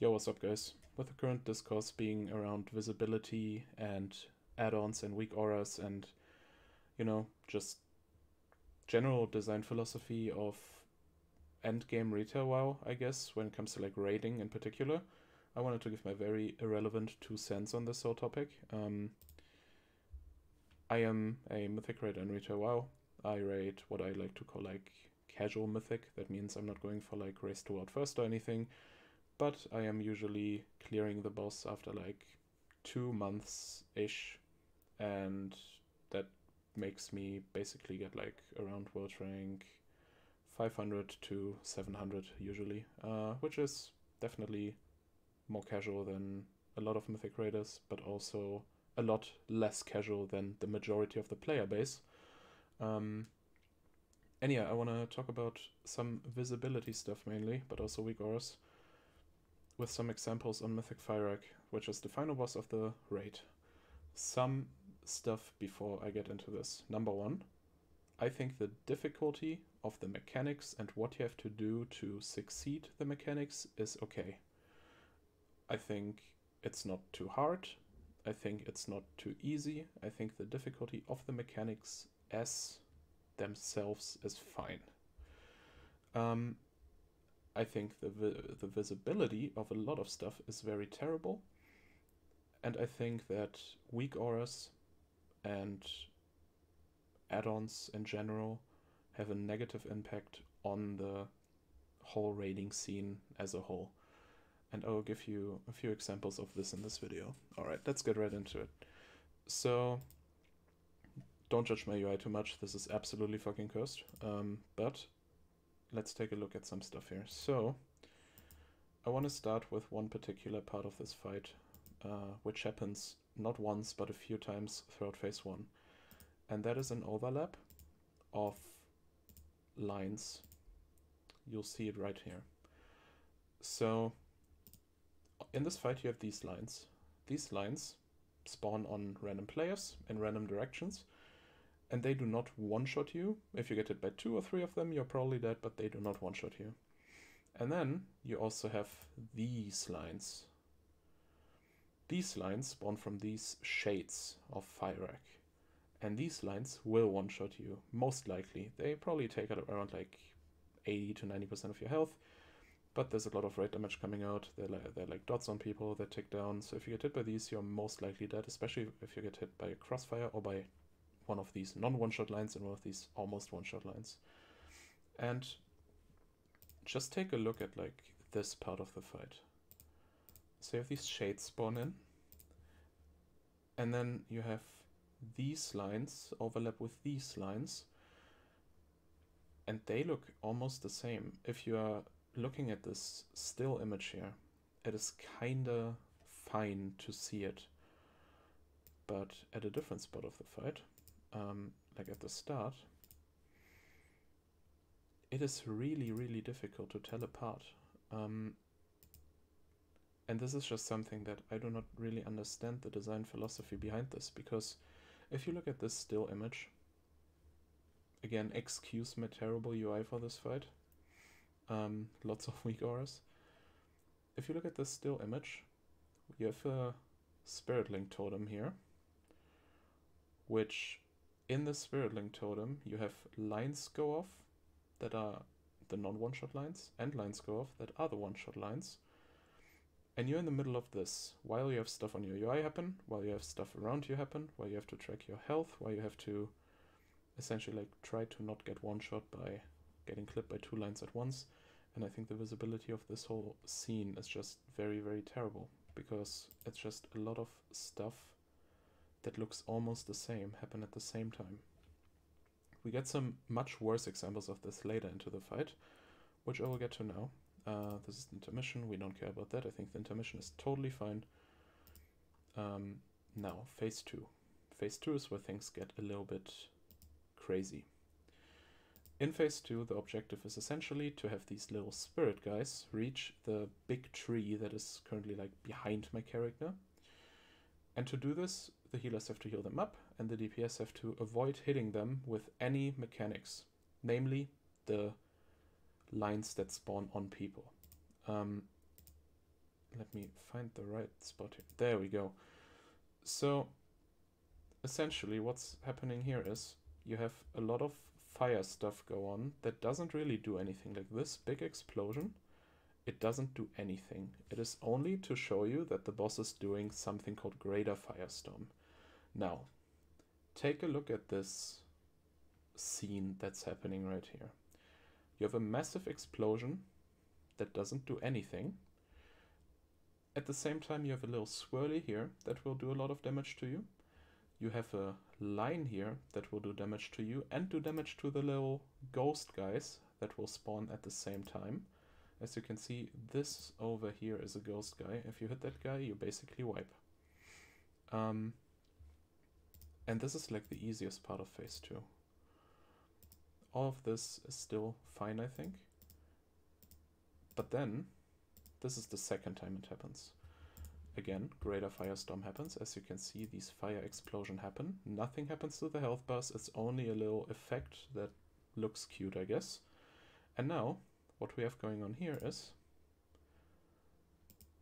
Yo, what's up, guys? With the current discourse being around visibility and add-ons and weak auras and, just general design philosophy of endgame retail WoW, I guess, when it comes to like raiding in particular, I wanted to give my very irrelevant 2 cents on this whole topic. I am a mythic raider in retail WoW. I raid what I like to call like casual mythic. That means I'm not going for like race to out first or anything, but I am usually clearing the boss after like 2 months ish, and that makes me basically get like around world rank 500 to 700 usually, which is definitely more casual than a lot of mythic raiders, but also a lot less casual than the majority of the player base. Um, and yeah, I want to talk about some visibility stuff mainly, but also weak auras, with some examples on Mythic Fire, which is the final boss of the raid. Some stuff before I get into this. Number one, I think the difficulty of the mechanics and what you have to do to succeed the mechanics is okay. I think it's not too hard. I think it's not too easy. I think the difficulty of the mechanics as themselves is fine. I think the visibility of a lot of stuff is very terrible, and I think that weak auras and add-ons in general have a negative impact on the whole raiding scene as a whole. And I will give you a few examples of this in this video. Alright, let's get right into it. So, don't judge my UI too much, this is absolutely fucking cursed. But let's take a look at some stuff here. So, I want to start with one particular part of this fight, which happens not once but a few times throughout phase 1. And that is an overlap of lines. You'll see it right here. So in this fight you have these lines. These lines spawn on random players in random directions, and they do not one-shot you. If you get hit by 2 or 3 of them, you're probably dead, but they do not one-shot you. And then you also have these lines. These lines spawn from these shades of Fire. And these lines will one-shot you, most likely. They probably take out around like 80 to 90% of your health, but there's a lot of raid damage coming out. They're like dots on people that take down, so if you get hit by these, you're most likely dead, especially if you get hit by a crossfire or by one of these non-one-shot lines and one of these almost one-shot lines. And just take a look at like this part of the fight. So you have these shades spawn in, and then you have these lines overlap with these lines, and they look almost the same. If you are looking at this still image here, it is kinda fine to see it, but at a different spot of the fight, like at the start, it is really difficult to tell apart. And this is just something that I do not really understand the design philosophy behind this, because if you look at this still image, again, excuse my terrible UI for this fight, lots of weak auras. If you look at this still image, you have a Spirit Link totem here, which in the Spirit Link totem you have lines go off that are the non-one-shot lines, and lines go off that are the one-shot lines. And you're in the middle of this, while you have stuff on your UI happen, while you have stuff around you happen, while you have to track your health, while you have to essentially like try to not get one-shot by getting clipped by 2 lines at once. And I think the visibility of this whole scene is just very terrible, because it's just a lot of stuff that looks almost the same happen at the same time. We get some much worse examples of this later into the fight, which I will get to now. This is the intermission, we don't care about that. I think the intermission is totally fine. Now, phase 2. Phase 2 is where things get a little bit crazy. In phase 2, the objective is essentially to have these little spirit guys reach the big tree that is currently like behind my character. And to do this, the healers have to heal them up, and the DPS have to avoid hitting them with any mechanics, namely the lines that spawn on people. let me find the right spot here. There we go. So essentially what's happening here is you have a lot of fire stuff go on that doesn't really do anything. Like this big explosion, it doesn't do anything. It is only to show you that the boss is doing something called Greater Firestorm. Now, take a look at this scene that's happening right here. You have a massive explosion that doesn't do anything. At the same time, you have a little swirly here that will do a lot of damage to you. You have a line here that will do damage to you and do damage to the little ghost guys that will spawn at the same time. As you can see, this over here is a ghost guy. If you hit that guy, you basically wipe. And this is like the easiest part of phase 2. All of this is still fine, I think. But then, this is the second time it happens. Again, Greater Firestorm happens. As you can see, these fire explosions happen. Nothing happens to the health bars. It's only a little effect that looks cute, I guess. And now, what we have going on here is,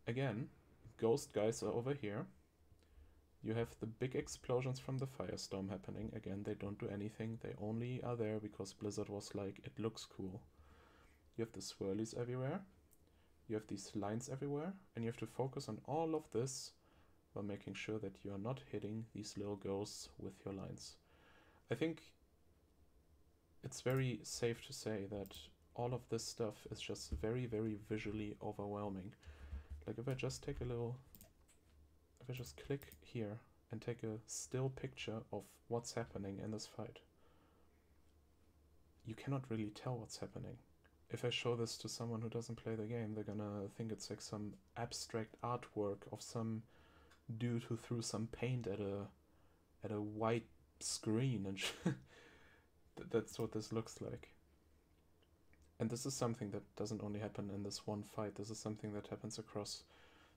again, ghost guys are over here. You have the big explosions from the firestorm happening. Again, they don't do anything. They only are there because Blizzard was like, it looks cool. You have the swirlies everywhere. You have these lines everywhere. And you have to focus on all of this while making sure that you are not hitting these little ghosts with your lines. I think it's very safe to say that all of this stuff is just very, very visually overwhelming. Like if I just take a little... If I just click here and take a still picture of what's happening in this fight, you cannot really tell what's happening. If I show this to someone who doesn't play the game, they're gonna think it's like some abstract artwork of some dude who threw some paint at a white screen and that's what this looks like. And this is something that doesn't only happen in this one fight, this is something that happens across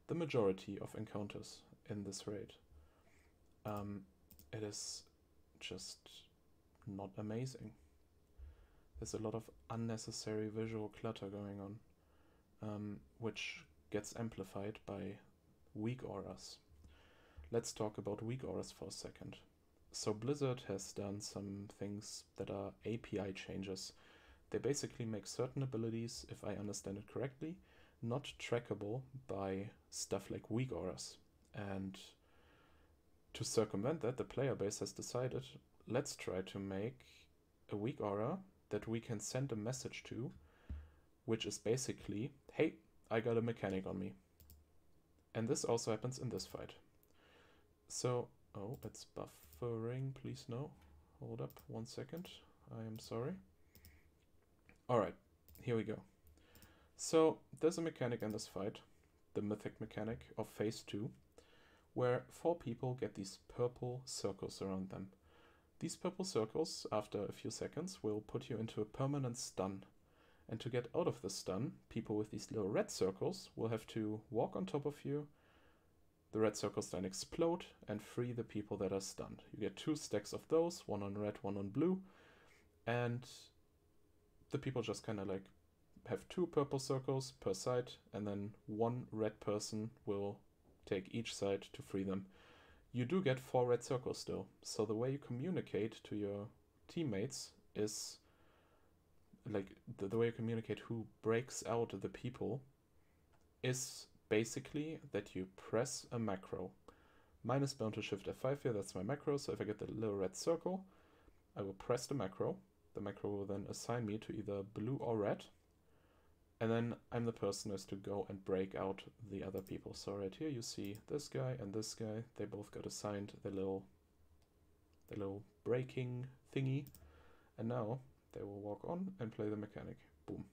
the majority of encounters in this raid. It is just not amazing. There's a lot of unnecessary visual clutter going on, which gets amplified by weak auras. Let's talk about weak auras for a second. So Blizzard has done some things that are API changes. They basically make certain abilities, if I understand it correctly, not trackable by stuff like weak auras. And to circumvent that, the player base has decided, let's try to make a weak aura that we can send a message to, which is basically, hey, I got a mechanic on me. And this also happens in this fight. So, oh, it's buffering, please no. Hold up 1 second, I am sorry. Alright, here we go. So, there's a mechanic in this fight, the mythic mechanic of phase 2, where 4 people get these purple circles around them. These purple circles, after a few seconds, will put you into a permanent stun. And to get out of the stun, people with these little red circles will have to walk on top of you. The red circles then explode and free the people that are stunned. You get 2 stacks of those, one on red, one on blue. And the people just kind of like have 2 purple circles per side, and then 1 red person will take each side to free them. You do get 4 red circles still, so the way you communicate to your teammates is, like, the way you communicate who breaks out the people is basically that you press a macro. Mine is bound to Shift F5 here, that's my macro, so if I get the little red circle, I will press the macro will then assign me to either blue or red, and then I'm the person who has to go and break out the other people. So right here you see this guy and this guy, they both got assigned the little breaking thingy, and now they will walk on and play the mechanic. Boom.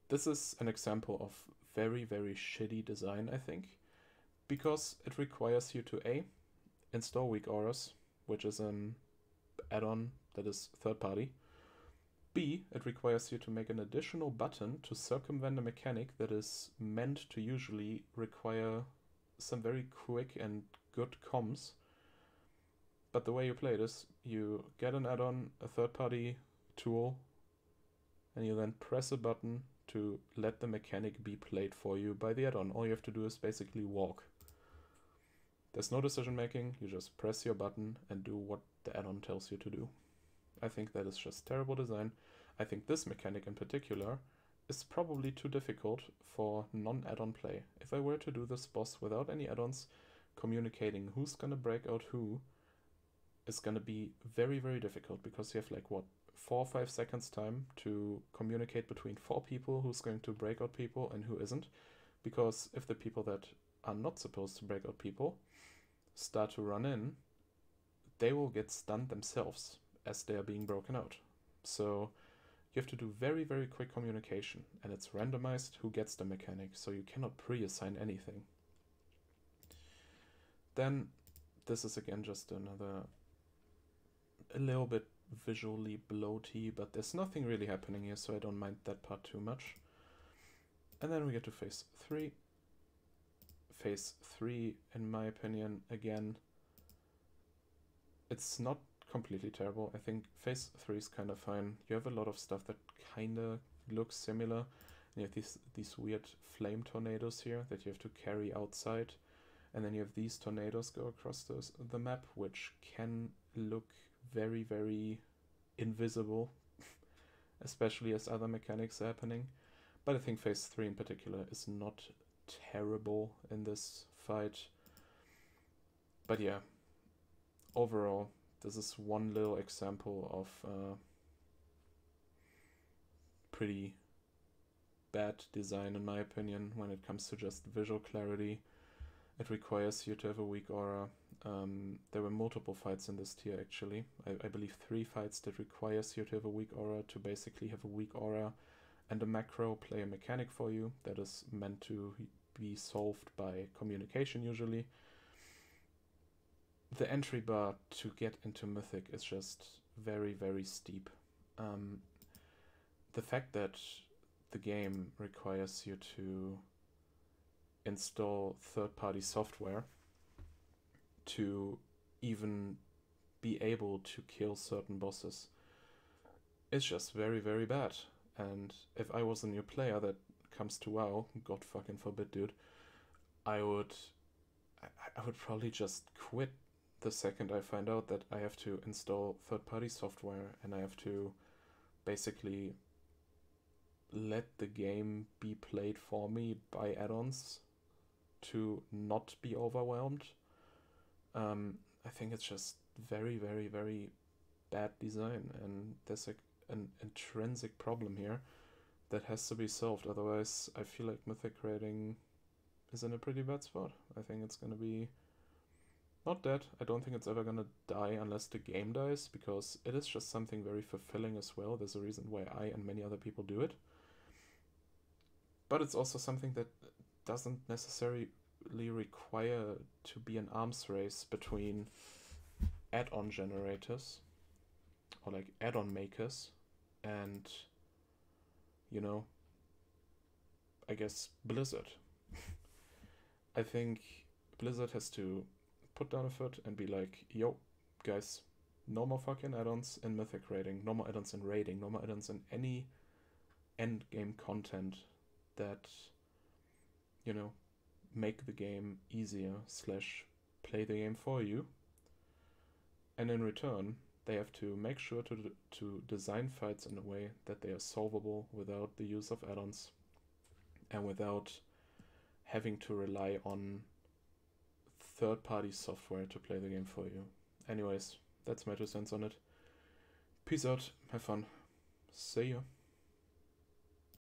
This is an example of very, very shitty design, I think, because it requires you to A, install weak auras, which is an add-on that is third party. B, it requires you to make an additional button to circumvent a mechanic that is meant to usually require some very quick and good comms. But the way you play it is, you get an add-on, a third-party tool, and you then press a button to let the mechanic be played for you by the add-on. All you have to do is basically walk. There's no decision making, you just press your button and do what the add-on tells you to do. I think that is just terrible design. I think this mechanic in particular is probably too difficult for non-add-on play. If I were to do this boss without any add-ons, communicating who's gonna break out who is gonna be very, very difficult, because you have like, what, 4 or 5 seconds time to communicate between 4 people who's going to break out people and who isn't. Because if the people that are not supposed to break out people start to run in, they will get stunned themselves as they are being broken out. So you have to do very, very quick communication, and it's randomized who gets the mechanic, so you cannot pre-assign anything. Then this is again just another a little bit visually bloaty, but there's nothing really happening here, so I don't mind that part too much. And then we get to phase 3. Phase 3, in my opinion, again, it's not completely terrible. I think phase 3 is kind of fine. You have a lot of stuff that kind of looks similar. And you have these weird flame tornadoes here that you have to carry outside. And then you have these tornadoes go across the map, which can look very, very invisible, especially as other mechanics are happening. But I think phase 3 in particular is not terrible in this fight. But yeah, overall, this is one little example of pretty bad design in my opinion when it comes to just visual clarity. It requires you to have a weak aura. There were multiple fights in this tier actually. I believe 3 fights that requires you to have a weak aura, to basically have a weak aura and a macro play a mechanic for you that is meant to be solved by communication usually. The entry bar to get into Mythic is just very, very steep. The fact that the game requires you to install third-party software to even be able to kill certain bosses is just very, very bad. And if I was a new player that comes to WoW, God fucking forbid, dude, I would probably just quit the second I find out that I have to install third-party software and I have to basically let the game be played for me by add-ons to not be overwhelmed. I think it's just very, very, very bad design, and there's like an intrinsic problem here that has to be solved. Otherwise, I feel like Mythic rating is in a pretty bad spot. I think it's gonna be not dead. I don't think it's ever gonna die unless the game dies, because it is just something very fulfilling as well. There's a reason why I and many other people do it. But it's also something that doesn't necessarily require to be an arms race between add-on generators or like add-on makers and, you know, I guess Blizzard. I think Blizzard has to put down a foot and be like, yo, guys, no more fucking add-ons in Mythic raiding, no more add-ons in raiding, no more add-ons in any end game content that, you know, make the game easier / play the game for you. And in return, they have to make sure to design fights in a way that they are solvable without the use of add-ons and without having to rely on third-party software to play the game for you. Anyways, that's my 2 cents on it. Peace out, have fun, see ya.